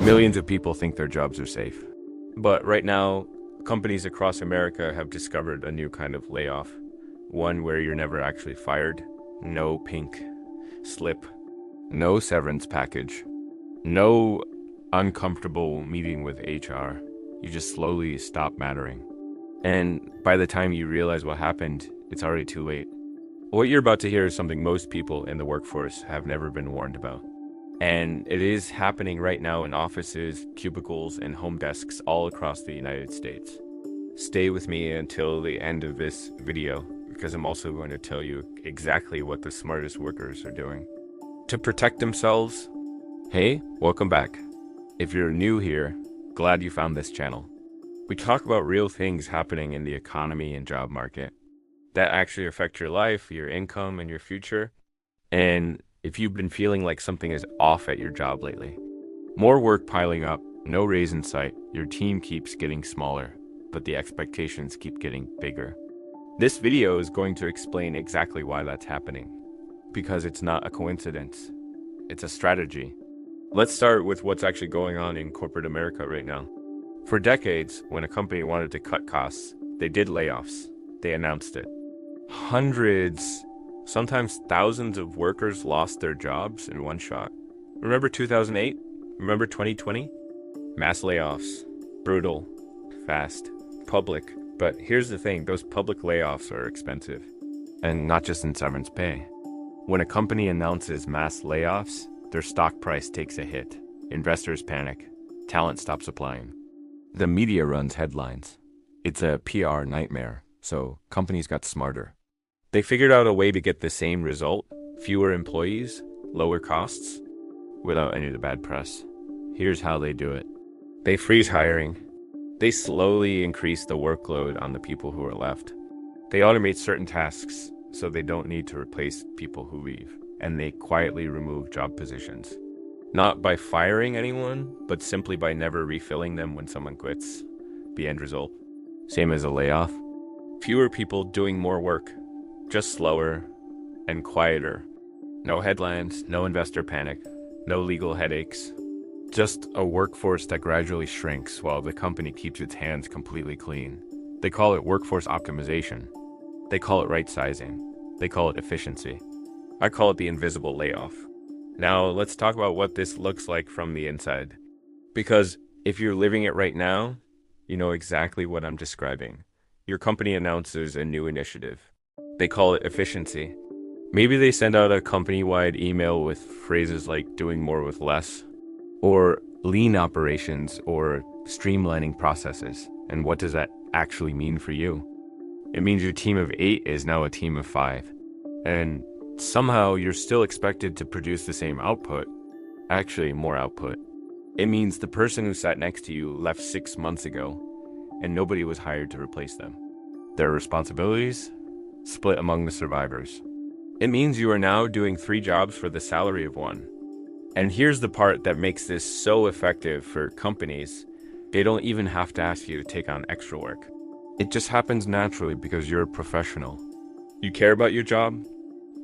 Millions of people think their jobs are safe. But right now, companies across America have discovered a new kind of layoff. One where you're never actually fired, no pink slip, no severance package, no uncomfortable meeting with HR. You just slowly stop mattering. And by the time you realize what happened, it's already too late. What you're about to hear is something most people in the workforce have never been warned about. And it is happening right now in offices, cubicles, and home desks all across the United States. Stay with me until the end of this video, because I'm also going to tell you exactly what the smartest workers are doing to protect themselves. Hey, welcome back. If you're new here, glad you found this channel. We talk about real things happening in the economy and job market that actually affect your life, your income, and your future. And if you've been feeling like something is off at your job lately, more work piling up, no raise in sight, your team keeps getting smaller, but the expectations keep getting bigger. This video is going to explain exactly why that's happening, because it's not a coincidence, it's a strategy. Let's start with what's actually going on in corporate America right now. For decades, when a company wanted to cut costs, they did layoffs. They announced it. Hundreds, sometimes thousands of workers lost their jobs in one shot. Remember 2008? Remember 2020? Mass layoffs. Brutal. Fast. Public. But here's the thing, those public layoffs are expensive. And not just in severance pay. When a company announces mass layoffs, their stock price takes a hit. Investors panic. Talent stops applying. The media runs headlines. It's a PR nightmare, so companies got smarter. They figured out a way to get the same result, fewer employees, lower costs, without any of the bad press. Here's how they do it. They freeze hiring. They slowly increase the workload on the people who are left. They automate certain tasks so they don't need to replace people who leave. And they quietly remove job positions. Not by firing anyone, but simply by never refilling them when someone quits. The end result. Same as a layoff. Fewer people doing more work. Just slower and quieter. No headlines, no investor panic, no legal headaches. Just a workforce that gradually shrinks while the company keeps its hands completely clean. They call it workforce optimization. They call it right sizing. They call it efficiency. I call it the invisible layoff. Now let's talk about what this looks like from the inside. Because if you're living it right now, you know exactly what I'm describing. Your company announces a new initiative. They call it efficiency. Maybe they send out a company-wide email with phrases like doing more with less, or lean operations, or streamlining processes. And what does that actually mean for you? It means your team of 8 is now a team of 5. And somehow you're still expected to produce the same output, actually more output. It means the person who sat next to you left 6 months ago, and nobody was hired to replace them. Their responsibilities split among the survivors. It means you are now doing 3 jobs for the salary of 1. And here's the part that makes this so effective for companies. They don't even have to ask you to take on extra work. It just happens naturally because you're a professional. You care about your job.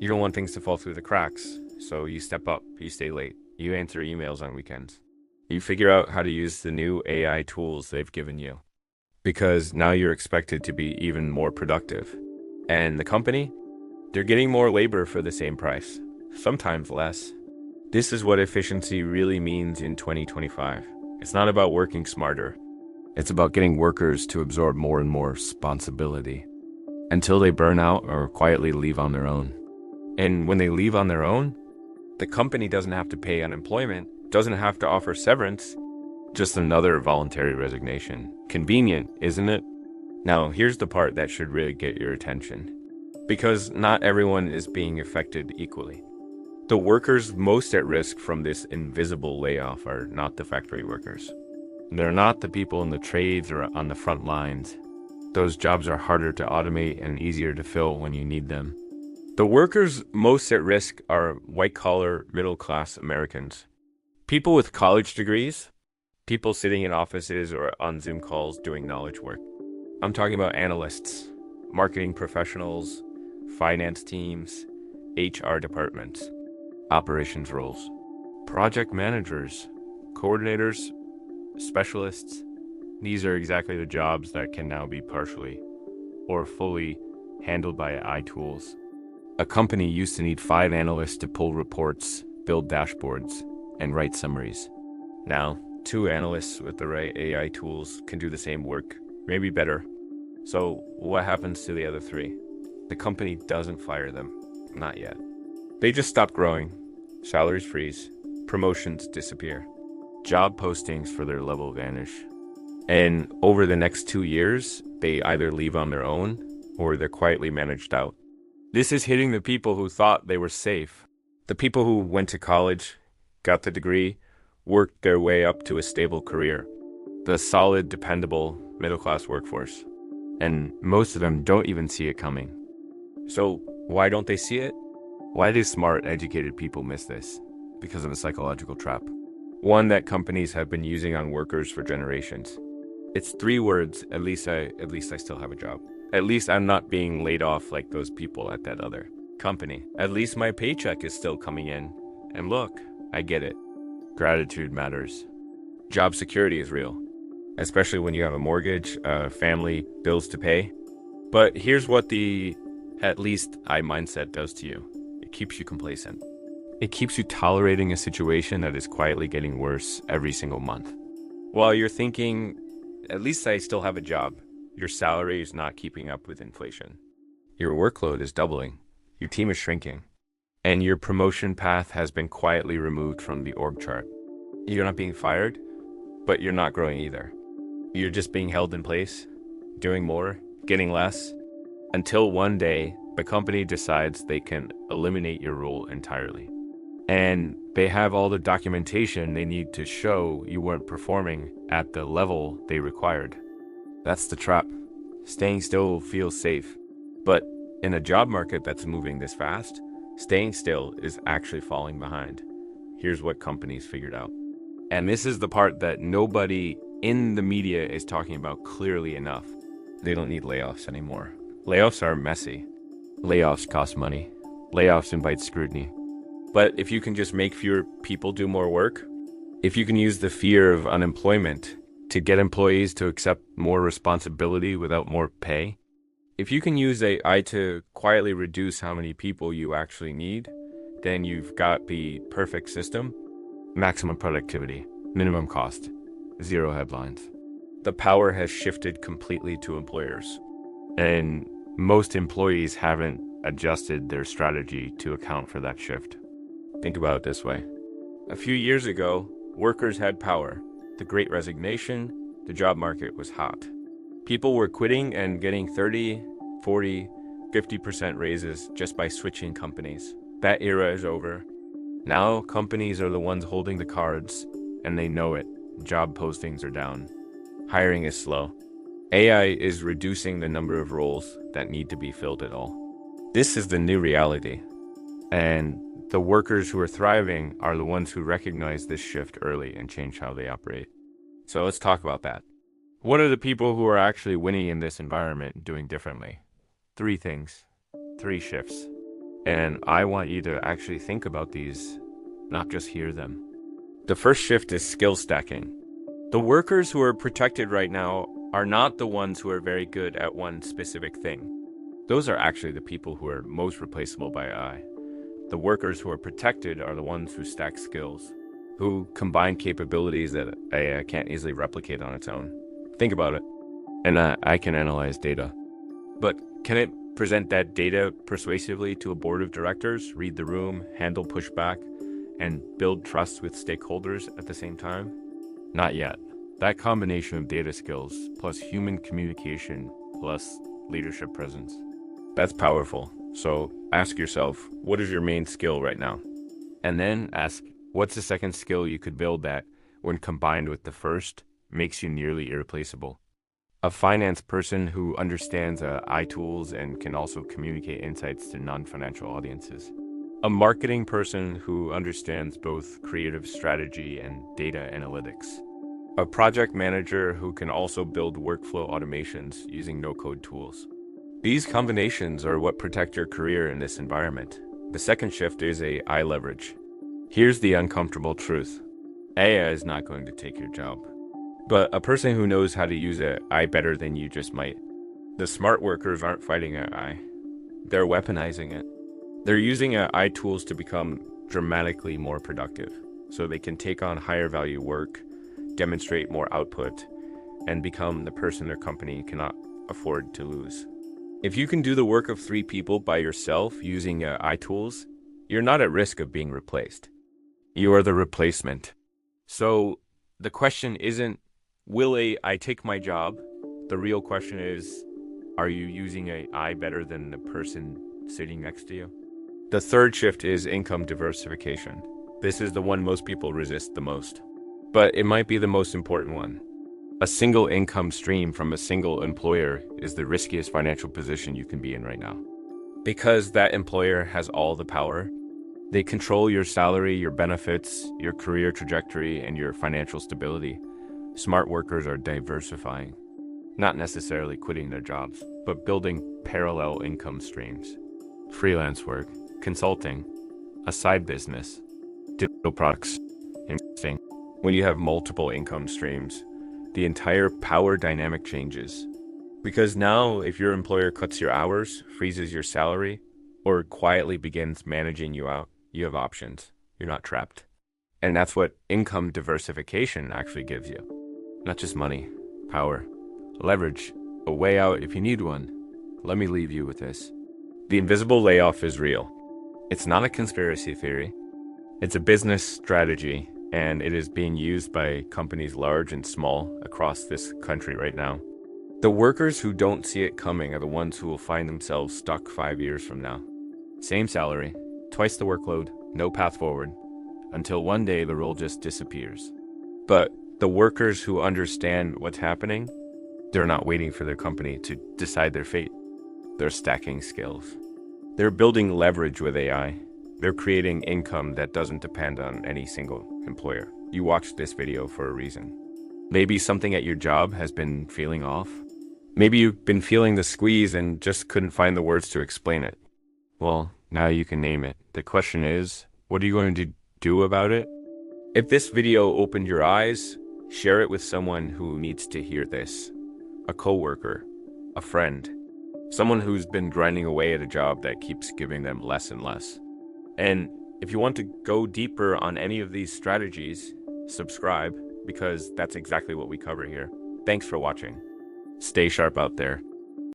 You don't want things to fall through the cracks, so you step up, you stay late, you answer emails on weekends. You figure out how to use the new AI tools they've given you. Because now you're expected to be even more productive. And the company? They're getting more labor for the same price, sometimes less. This is what efficiency really means in 2025. It's not about working smarter. It's about getting workers to absorb more and more responsibility until they burn out or quietly leave on their own. And when they leave on their own, the company doesn't have to pay unemployment, doesn't have to offer severance, just another voluntary resignation. Convenient, isn't it? Now, here's the part that should really get your attention. Because not everyone is being affected equally. The workers most at risk from this invisible layoff are not the factory workers. They're not the people in the trades or on the front lines. Those jobs are harder to automate and easier to fill when you need them. The workers most at risk are white-collar, middle-class Americans. People with college degrees, people sitting in offices or on Zoom calls doing knowledge work. I'm talking about analysts, marketing professionals, finance teams, HR departments, operations roles, project managers, Coordinators, specialists, these are exactly the jobs that can now be partially or fully handled by AI tools. A company used to need 5 analysts to pull reports, build dashboards, and write summaries. Now, 2 analysts with the right AI tools can do the same work, maybe better. So what happens to the other 3? The company doesn't fire them, not yet. They just stop growing, salaries freeze, promotions disappear, job postings for their level vanish. And over the next 2 years, they either leave on their own or they're quietly managed out. This is hitting the people who thought they were safe. The people who went to college, got the degree, worked their way up to a stable career. The solid, dependable, middle-class workforce. And most of them don't even see it coming. So why don't they see it? Why do smart, educated people miss this? Because of a psychological trap. One that companies have been using on workers for generations. It's 3 words, at least I still have a job. At least I'm not being laid off like those people at that other company. At least my paycheck is still coming in. And look, I get it. Gratitude matters. Job security is real, especially when you have a mortgage, a family, bills to pay. But here's what the at least I mindset does to you. It keeps you complacent. It keeps you tolerating a situation that is quietly getting worse every single month. While you're thinking, at least I still have a job, your salary is not keeping up with inflation. Your workload is doubling. Your team is shrinking. And your promotion path has been quietly removed from the org chart. You're not being fired, but you're not growing either. You're just being held in place, doing more, getting less, until one day the company decides they can eliminate your role entirely. And they have all the documentation they need to show you weren't performing at the level they required. That's the trap. Staying still feels safe. But in a job market that's moving this fast, staying still is actually falling behind. Here's what companies figured out. And this is the part that nobody in the media is talking about clearly enough. They don't need layoffs anymore. Layoffs are messy. Layoffs cost money. Layoffs invite scrutiny. But if you can just make fewer people do more work, if you can use the fear of unemployment to get employees to accept more responsibility without more pay, if you can use AI to quietly reduce how many people you actually need, then you've got the perfect system. Maximum productivity, minimum cost, 0 headlines. The power has shifted completely to employers. And most employees haven't adjusted their strategy to account for that shift. Think about it this way. A few years ago, workers had power. The Great Resignation, the job market was hot. People were quitting and getting 30, 40, 50% raises just by switching companies. That era is over. Now companies are the ones holding the cards, and they know it. Job postings are down. Hiring is slow. AI is reducing the number of roles that need to be filled at all. This is the new reality. And the workers who are thriving are the ones who recognize this shift early and change how they operate. So let's talk about that. What are the people who are actually winning in this environment doing differently? 3 things, 3 shifts. And I want you to actually think about these, not just hear them. The first shift is skill stacking. The workers who are protected right now are not the ones who are very good at one specific thing. Those are actually the people who are most replaceable by AI. The workers who are protected are the ones who stack skills, who combine capabilities that AI can't easily replicate on its own. Think about it. And I can analyze data. But can it present that data persuasively to a board of directors, read the room, handle pushback, and build trust with stakeholders at the same time? Not yet. That combination of data skills plus human communication plus leadership presence, that's powerful. So ask yourself, what is your main skill right now? And then ask, what's the second skill you could build that, when combined with the first, makes you nearly irreplaceable? A finance person who understands AI tools and can also communicate insights to non-financial audiences. A marketing person who understands both creative strategy and data analytics. A project manager who can also build workflow automations using no-code tools. These combinations are what protect your career in this environment. The second shift is AI leverage. Here's the uncomfortable truth. AI is not going to take your job. But a person who knows how to use AI better than you just might. The smart workers aren't fighting AI. They're weaponizing it. They're using AI tools to become dramatically more productive, so they can take on higher value work, demonstrate more output, and become the person their company cannot afford to lose. If you can do the work of 3 people by yourself using AI tools, you're not at risk of being replaced. You are the replacement. So the question isn't, will AI take my job? The real question is, are you using AI better than the person sitting next to you? The third shift is income diversification. This is the one most people resist the most, but it might be the most important one. A single income stream from a single employer is the riskiest financial position you can be in right now. Because that employer has all the power. They control your salary, your benefits, your career trajectory, and your financial stability. Smart workers are diversifying, not necessarily quitting their jobs, but building parallel income streams. Freelance work, consulting, a side business, digital products, investing. When you have multiple income streams, the entire power dynamic changes. Because now, if your employer cuts your hours, freezes your salary, or quietly begins managing you out, you have options. You're not trapped. And that's what income diversification actually gives you. Not just money, power, leverage, a way out if you need one. Let me leave you with this. The invisible layoff is real. It's not a conspiracy theory. It's a business strategy, and it is being used by companies large and small across this country right now. The workers who don't see it coming are the ones who will find themselves stuck 5 years from now. Same salary, twice the workload, no path forward, until one day the role just disappears. But the workers who understand what's happening, they're not waiting for their company to decide their fate. They're stacking skills. They're building leverage with AI. They're creating income that doesn't depend on any single employer. You watched this video for a reason. Maybe something at your job has been feeling off. Maybe you've been feeling the squeeze and just couldn't find the words to explain it. Well, now you can name it. The question is, what are you going to do about it? If this video opened your eyes, share it with someone who needs to hear this. A coworker, a friend, someone who's been grinding away at a job that keeps giving them less and less. And if you want to go deeper on any of these strategies, subscribe, because that's exactly what we cover here. Thanks for watching. Stay sharp out there.